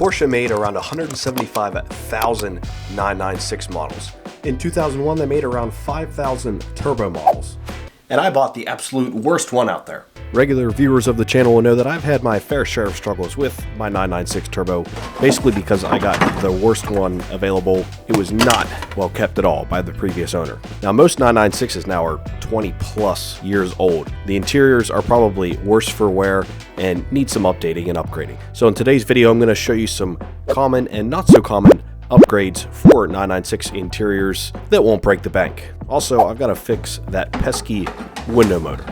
Porsche made around 175,000 996 models. In 2001, they made around 5,000 turbo models. And I bought the absolute worst one out there. Regular viewers of the channel will know that I've had my fair share of struggles with my 996 Turbo, basically because I got the worst one available. It was not well kept at all by the previous owner. Now, most 996s now are 20 plus years old. The interiors are probably worse for wear and need some updating and upgrading. So in today's video, I'm going to show you some common and not so common upgrades for 996 interiors that won't break the bank. Also, I've got to fix that pesky window motor.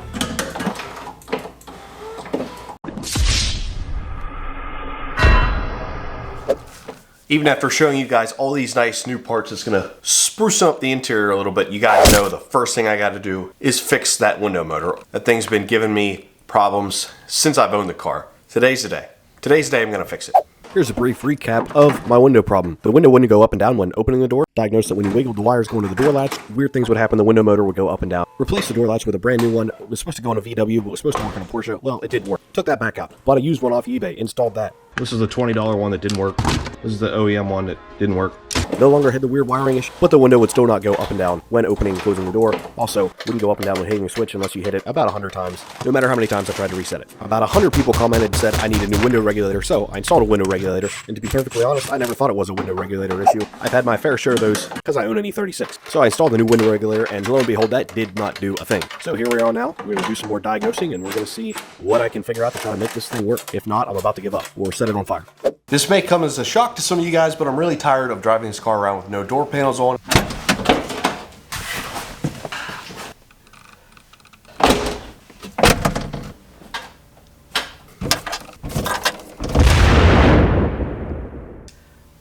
Even after showing you guys all these nice new parts, it's gonna spruce up the interior a little bit. You guys know the first thing I gotta do is fix that window motor. That thing's been giving me problems since I've owned the car. Today's the day. Today's the day I'm gonna fix it. Here's a brief recap of my window problem. The window wouldn't go up and down when opening the door. Diagnosed that when you wiggled the wires going to the door latch, weird things would happen. The window motor would go up and down. Replaced the door latch with a brand new one. It was supposed to go in a VW, but was supposed to work on a Porsche. Well, it didn't work. Took that back out. Bought a used one off eBay. Installed that. This is the $20 one that didn't work. This is the OEM one that didn't work. No longer had the weird wiring issue, but the window would still not go up and down when opening and closing the door. Also, wouldn't go up and down when hitting the switch unless you hit it about 100 times, no matter how many times I tried to reset it. About 100 people commented and said I need a new window regulator, so I installed a window regulator. And to be perfectly honest, I never thought it was a window regulator issue. I've had my fair share of those because I own an E36. So I installed the new window regulator, and lo and behold, that did not do a thing. So here we are now. We're going to do some more diagnosing, and we're going to see what I can figure out to try to make this thing work. If not, I'm about to give up or set it on fire. This may come as a shock to some of you guys, but I'm really tired of driving this car around with no door panels on.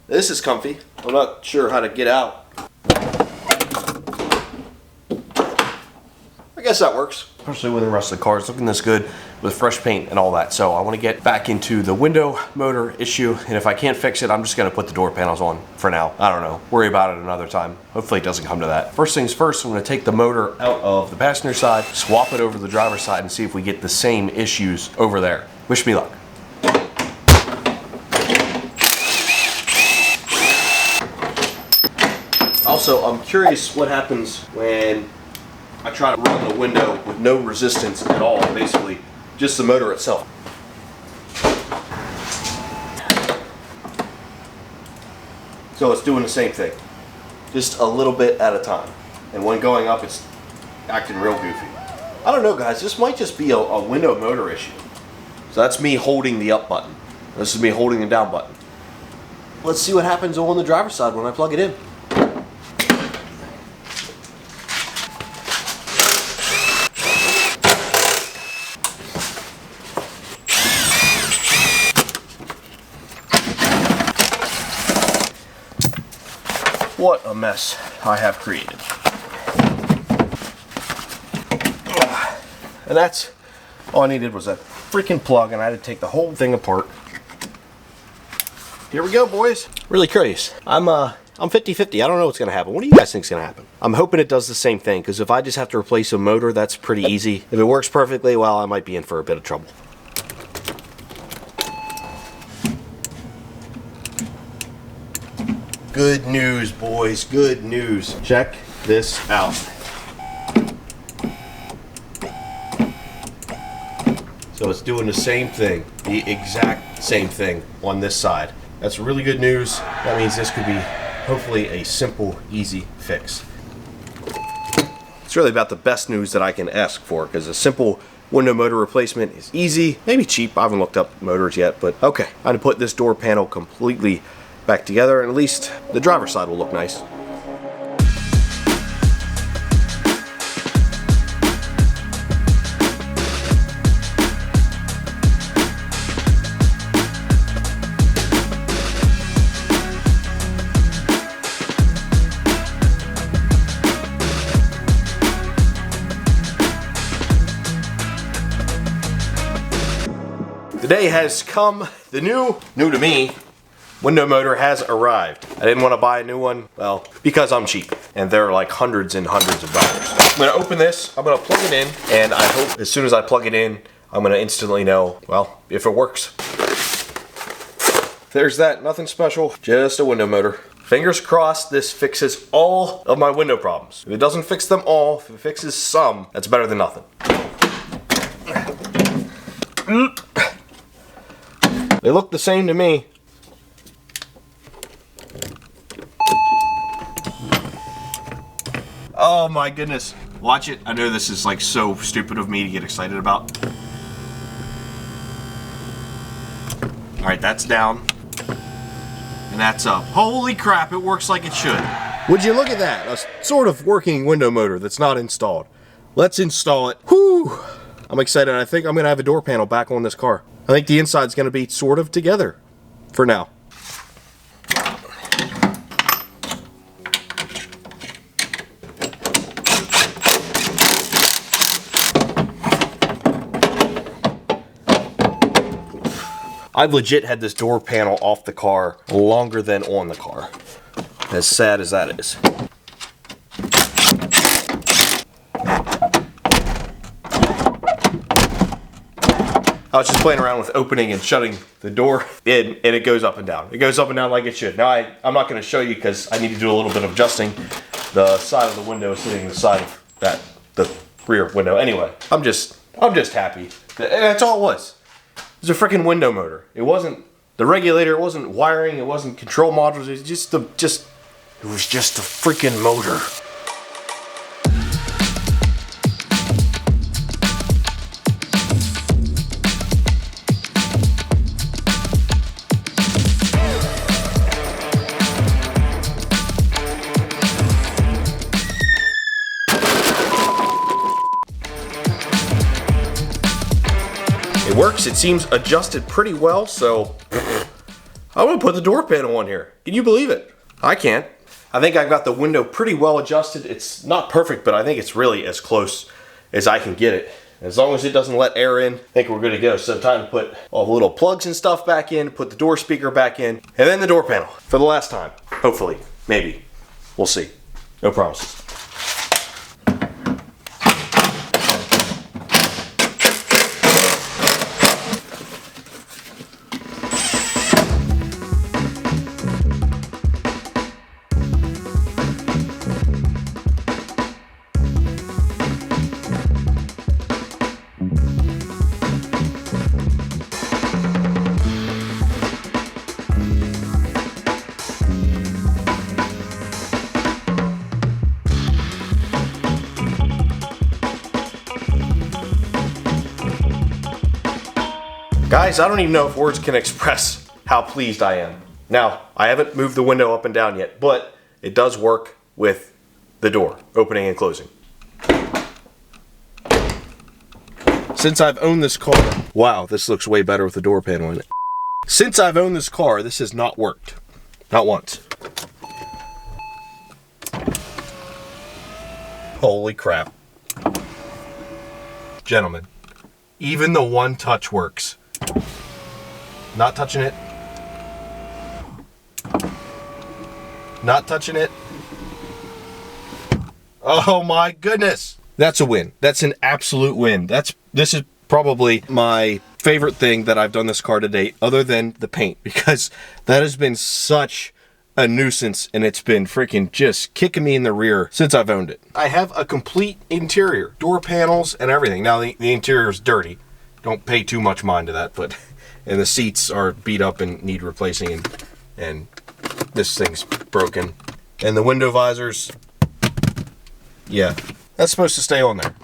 This is comfy. I'm not sure how to get out. I guess that works. Especially when the rest of the car is looking this good with fresh paint and all that. So I want to get back into the window motor issue, and if I can't fix it, I'm just going to put the door panels on for now. I don't know. Worry about it another time. Hopefully it doesn't come to that. First things first, I'm going to take the motor out of the passenger side, swap it over to the driver's side, and see if we get the same issues over there. Wish me luck. Also, I'm curious what happens when I try to run the window with no resistance at all, basically just the motor itself. So it's doing the same thing, just a little bit at a time. And when going up, it's acting real goofy. I don't know, guys, this might just be a window motor issue. So that's me holding the up button. This is me holding the down button. Let's see what happens on the driver's side when I plug it in. What a mess I have created. And that's all I needed was a freaking plug, and I had to take the whole thing apart. Here we go, boys. Really curious. I'm 50-50. I don't know what's gonna happen. What do you guys think is gonna happen? I'm hoping it does the same thing, because if I just have to replace a motor, that's pretty easy. If it works perfectly, well, I might be in for a bit of trouble. Good news, boys, good news. Check this out. So it's doing the same thing, the exact same thing on this side. That's really good news. That means this could be hopefully a simple, easy fix. It's really about the best news that I can ask for, because a simple window motor replacement is easy, maybe cheap. I haven't looked up motors yet, but okay. I'm gonna put this door panel completely back together, and at least the driver's side will look nice. The day has come. The new to me, window motor has arrived. I didn't want to buy a new one, well, because I'm cheap, and they're like hundreds and hundreds of dollars. I'm gonna open this, I'm gonna plug it in, and I hope as soon as I plug it in, I'm gonna instantly know, well, if it works. there's that. Nothing special, just a window motor. Fingers crossed this fixes all of my window problems. If it doesn't fix them all, if it fixes some, that's better than nothing. They look the same to me. Oh my goodness. Watch it. I know this is like so stupid of me to get excited about. Alright, that's down. And that's up. Holy crap, it works like it should. Would you look at that? A sort of working window motor that's not installed. Let's install it. Whew! I'm excited. I think I'm going to have a door panel back on this car. I think the inside's going to be sort of together for now. I've legit had this door panel off the car longer than on the car. As sad as that is. I was just playing around with opening and shutting the door and it goes up and down. It goes up and down like it should. Now I'm not going to show you because I need to do a little bit of adjusting. The side of the window is sitting the side of the rear window. Anyway, I'm just happy. That's all it was. It was a freaking window motor. It wasn't the regulator. It wasn't wiring. It wasn't control modules. It was just a freaking motor. It works. It seems adjusted pretty well, so I'm gonna put the door panel on here. Can you believe it? I can't. I think I've got the window pretty well adjusted. It's not perfect, but I think it's really as close as I can get it. As long as it doesn't let air in, I think we're good to go. So time to put all the little plugs and stuff back in, put the door speaker back in, and then the door panel for the last time. Hopefully, maybe. We'll see. No promises. Guys, I don't even know if words can express how pleased I am. Now, I haven't moved the window up and down yet, but it does work with the door opening and closing. Since I've owned this car, wow, this looks way better with the door panel in it. Since I've owned this car, this has not worked. Not once. Holy crap. Gentlemen, even the one touch works. Not touching it. Not touching it. Oh my goodness. That's a win. That's an absolute win. This is probably my favorite thing that I've done this car to date, other than the paint, because that has been such a nuisance and it's been freaking just kicking me in the rear since I've owned it. I have a complete interior, door panels and everything. Now the interior is dirty. Don't pay too much mind to that, but and the seats are beat up and need replacing, and this thing's broken. And the window visors, yeah, that's supposed to stay on there.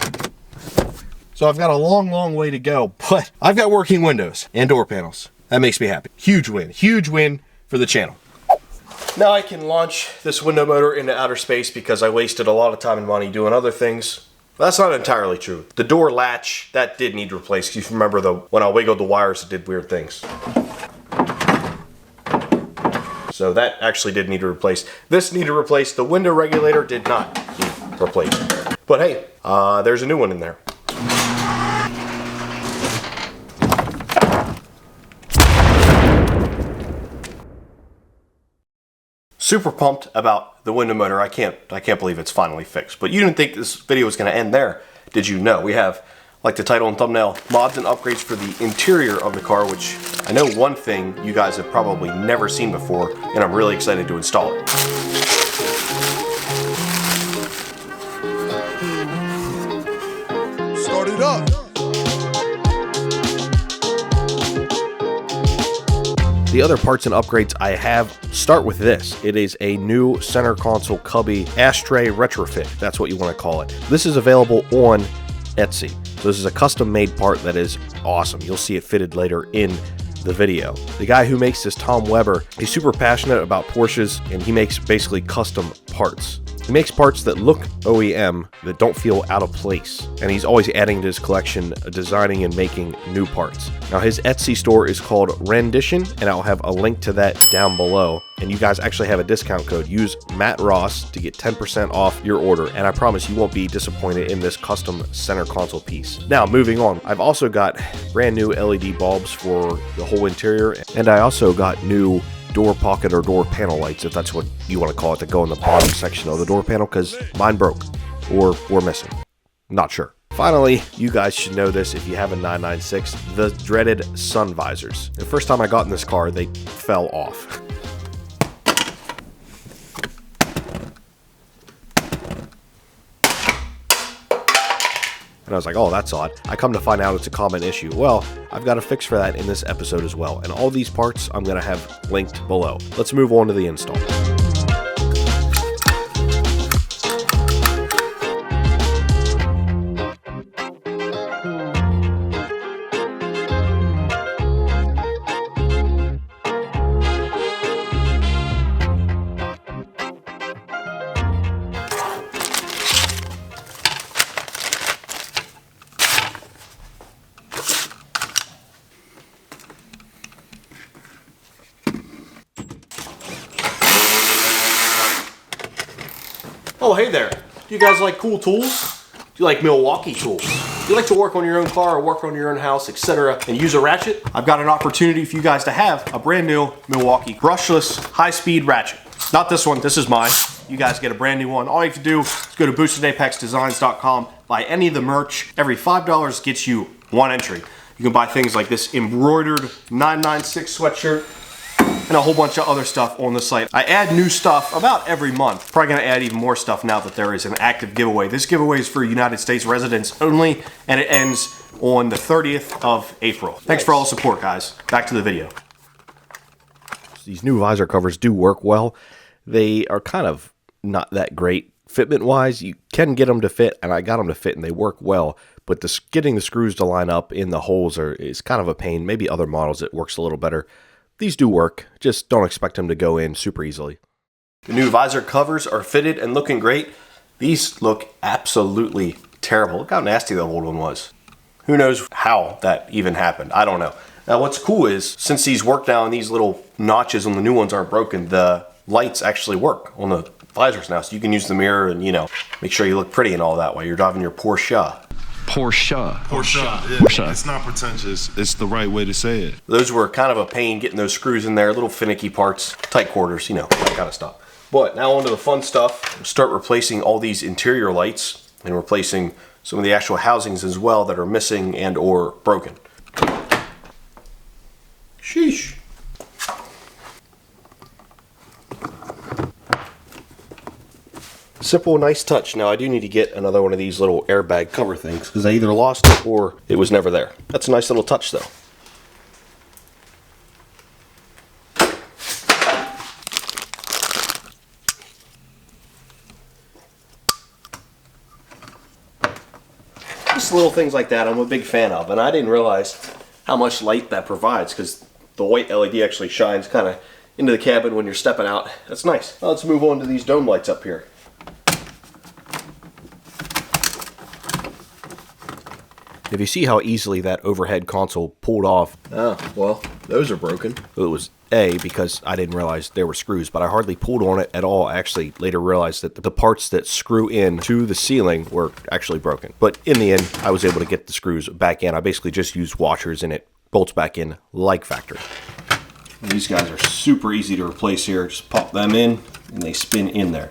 So I've got a long way to go, but I've got working windows and door panels. That makes me happy. Huge win for the channel. Now I can launch this window motor into outer space because I wasted a lot of time and money doing other things. That's not entirely true. The door latch, that did need replaced. If you remember when I wiggled the wires, it did weird things. So that actually did need to replace. This needed replaced. The window regulator did not need replaced. But hey, there's a new one in there. Super pumped about the window motor. I can't believe it's finally fixed. But you didn't think this video was going to end there, did you? No, we have like the title and thumbnail, mods and upgrades for the interior of the car, which I know one thing you guys have probably never seen before, and I'm really excited to install it. Start it up. The other parts and upgrades I have start with this. It is a new center console cubby ashtray retrofit. That's what you want to call it. This is available on Etsy. So this is a custom made part that is awesome. You'll see it fitted later in the video. The guy who makes this, Tom Weber, he's super passionate about Porsches, and he makes basically custom parts. He makes parts that look OEM, that don't feel out of place, and he's always adding to his collection, designing and making new parts. Now his Etsy store is called Rendition, and I'll have a link to that down below. And you guys actually have a discount code. Use Matt Ross to get 10% off your order, and I promise you won't be disappointed in this custom center console piece. Now moving on, I've also got brand new LED bulbs for the whole interior, and I also got new door pocket or door panel lights, if that's what you want to call it, that go in the bottom section of the door panel, because mine broke or were missing. Not sure. Finally, you guys should know this if you have a 996, the dreaded sun visors. The first time I got in this car, they fell off. And I was like, oh, that's odd. I come to find out it's a common issue. Well, I've got a fix for that in this episode as well. And all these parts I'm going to have linked below. Let's move on to the install. Oh, hey there. Do you guys like cool tools? Do you like Milwaukee tools? Do you like to work on your own car or work on your own house, etc., and use a ratchet? I've got an opportunity for you guys to have a brand new Milwaukee brushless high-speed ratchet. Not this one, this is mine. You guys get a brand new one. All you have to do is go to boostedapexdesigns.com, buy any of the merch. Every $5 gets you one entry. You can buy things like this embroidered 996 sweatshirt, and a whole bunch of other stuff on the site. I add new stuff about every month. Probably gonna add even more stuff now that there is an active giveaway. This giveaway is for United States residents only, and it ends on the 30th of April. Thanks for all the support, guys. Back to the video. These new visor covers do work well. They are kind of not that great fitment-wise. You can get them to fit, and I got them to fit, and they work well. But getting the screws to line up in the holes is kind of a pain. Maybe other models it works a little better. These do work, just don't expect them to go in super easily. The new visor covers are fitted and looking great. These look absolutely terrible. Look how nasty the old one was. Who knows how that even happened? I don't know. Now what's cool is, since these work now and these little notches on the new ones aren't broken, the lights actually work on the visors now. So you can use the mirror and, you know, make sure you look pretty and all that while you're driving your Porsche. Porsche. Yeah, it's not pretentious. It's the right way to say it. Those were kind of a pain getting those screws in there, little finicky parts, tight quarters, you know, that kind of stuff. But now onto the fun stuff. Start replacing all these interior lights and replacing some of the actual housings as well that are missing and or broken. Sheesh. Simple, nice touch. Now I do need to get another one of these little airbag cover things because I either lost it or it was never there. That's a nice little touch though. Just little things like that I'm a big fan of, and I didn't realize how much light that provides because the white LED actually shines kind of into the cabin when you're stepping out. That's nice. Now let's move on to these dome lights up here. If you see how easily that overhead console pulled off, oh, well, those are broken. It was A, because I didn't realize there were screws, but I hardly pulled on it at all. I actually later realized that the parts that screw in to the ceiling were actually broken. But in the end, I was able to get the screws back in. I basically just used washers and it bolts back in like factory. These guys are super easy to replace here. Just pop them in and they spin in there.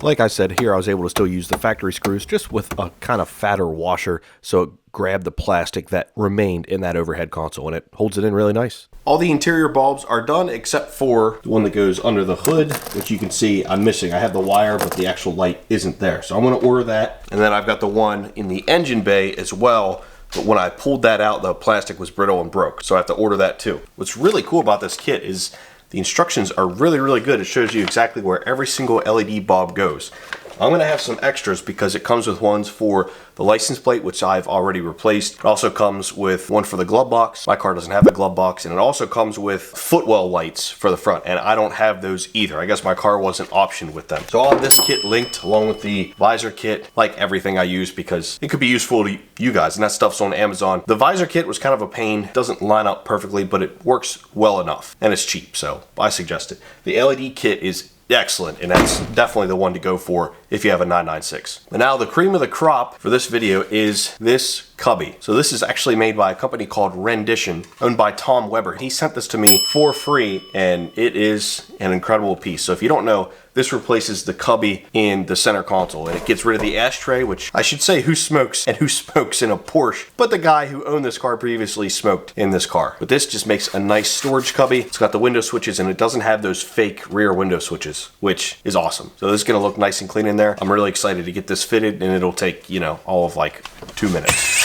Like I said, here I was able to still use the factory screws just with a kind of fatter washer, so it grabbed the plastic that remained in that overhead console, and it holds it in really nice. All the interior bulbs are done except for the one that goes under the hood, which you can see I'm missing. I have the wire, but the actual light isn't there. So I'm going to order that. And then I've got the one in the engine bay as well. But when I pulled that out, the plastic was brittle and broke. So I have to order that too. What's really cool about this kit is the instructions are really, really good. It shows you exactly where every single LED bulb goes. I'm going to have some extras because it comes with ones for the license plate, which I've already replaced. It also comes with one for the glove box. My car doesn't have a glove box, and it also comes with footwell lights for the front, and I don't have those either. I guess my car wasn't optioned with them. So I'll have this kit linked along with the visor kit, like everything I use, because it could be useful to you guys, and that stuff's on Amazon. The visor kit was kind of a pain. It doesn't line up perfectly, but it works well enough, and it's cheap, so I suggest it. The LED kit is excellent, and that's definitely the one to go for if you have a 996. But now the cream of the crop for this video is this cubby. So this is actually made by a company called Rendition, owned by Tom Weber. He sent this to me for free, and it is an incredible piece. So if you don't know, this replaces the cubby in the center console, and it gets rid of the ashtray, which I should say who smokes and who smokes in a Porsche, but the guy who owned this car previously smoked in this car. But this just makes a nice storage cubby. It's got the window switches, and it doesn't have those fake rear window switches, which is awesome. So this is gonna look nice and clean in there. I'm really excited to get this fitted, and it'll take, you know, all of like 2 minutes.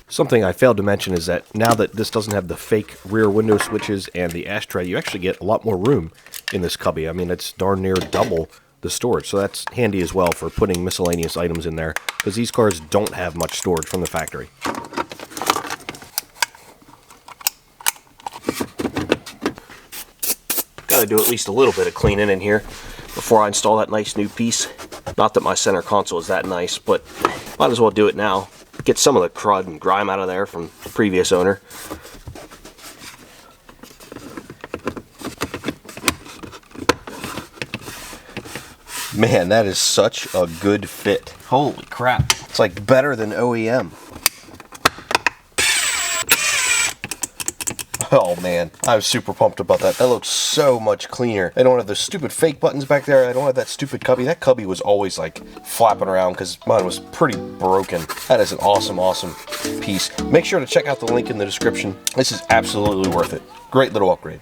Something I failed to mention is that now that this doesn't have the fake rear window switches and the ashtray, you actually get a lot more room in this cubby. I mean, it's darn near double the storage, so that's handy as well for putting miscellaneous items in there, because these cars don't have much storage from the factory. Gotta do at least a little bit of cleaning in here before I install that nice new piece. Not that my center console is that nice, but might as well do it now. Get some of the crud and grime out of there from the previous owner. Man, that is such a good fit. Holy crap. It's like better than OEM. Oh man, I was super pumped about that. That looks so much cleaner. I don't have those stupid fake buttons back there. I don't have that stupid cubby. That cubby was always like flapping around because mine was pretty broken. That is an awesome, awesome piece. Make sure to check out the link in the description. This is absolutely worth it. Great little upgrade.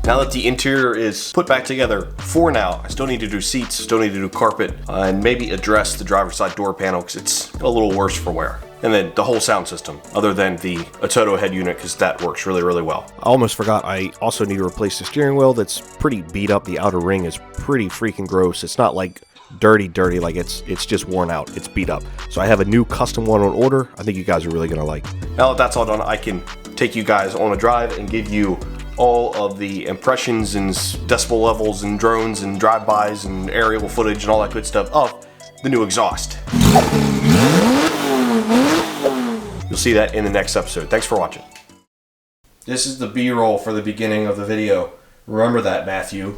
Now that the interior is put back together for now, I still need to do seats, still need to do carpet, and maybe address the driver's side door panel because it's a little worse for wear. And then the whole sound system, other than the Ototo head unit, because that works really, really well. I almost forgot, I also need to replace the steering wheel. That's pretty beat up. The outer ring is pretty freaking gross. It's not like dirty, like it's just worn out. It's beat up. So I have a new custom one on order. I think you guys are really gonna like. Now that that's all done, I can take you guys on a drive and give you all of the impressions and decibel levels and drones and drive-bys and aerial footage and all that good stuff of the new exhaust. You'll see that in the next episode. Thanks for watching. This is the B-roll for the beginning of the video. Remember that, Matthew.